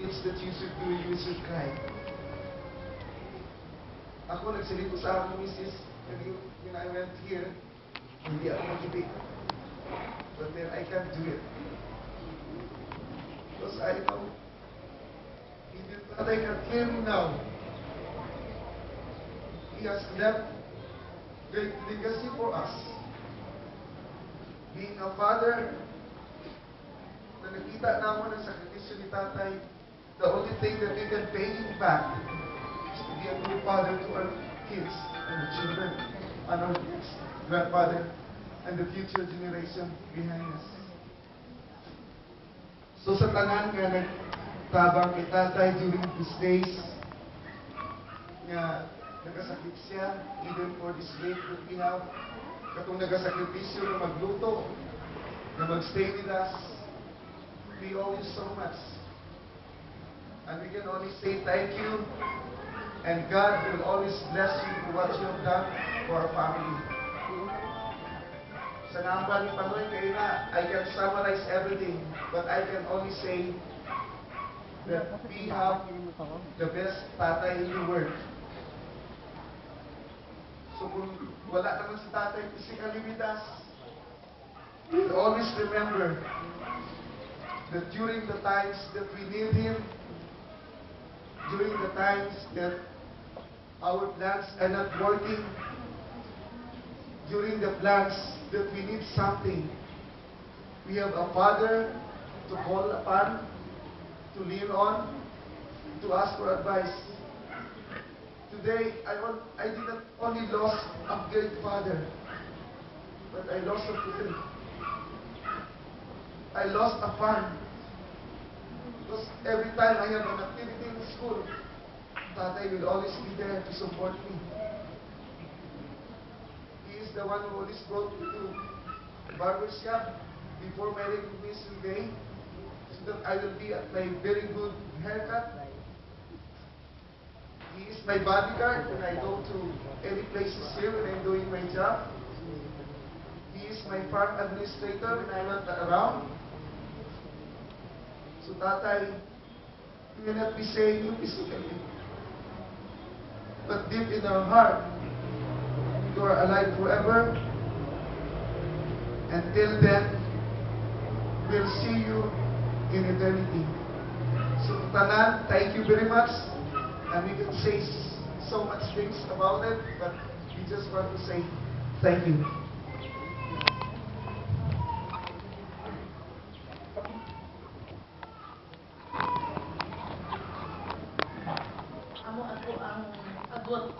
things that you should do, you should cry. Ako, nagsalito sa aking misis, when I went here, hindi ako magibig. But then I can't do it. Because I know, even Tatay can clearly now, he has left great legacy for us. Being a father, na nakita naman ang sakripisyo ni Tatay, the only thing that we can pay him back is to be a good father to our kids and our children, and our grandfather, and the future generation behind us. So sa tanan nga nagtabang kay Tatay during these days, nga nagasakit siya, even for this week that we have, katong nagasakripisyo na magluto, na magstay with us, we owe you so much. And we can only say thank you, and God will always bless you for what you have done for our family. Sa namba ni Panoy, kayo na, I can summarize everything, but I can only say that we have the best tatay in the world. So kung wala naman si tatay physically with us, we'll always remember that during the times that we need him, during the times that our plans are not working, during the plans that we need something, we have a father to call upon, to lean on, to ask for advice. Today, I did not only lost a great father, but I lost a friend. I lost a farm. Because every time I have an activity in school, Tatay will always be there to support me. He is the one who always brought me to barbershop before my recognition day, so that I will be at my very good haircut. He is my bodyguard when I go to any places here when I'm doing my job. He is my farm administrator when I went around. So Tatay, we may not be saying you physically, but deep in our heart, you are alive forever. Until then, we'll see you in eternity. So Tanan, thank you very much. And we can say so much things about it, but we just want to say thank you. Amo ako ang agot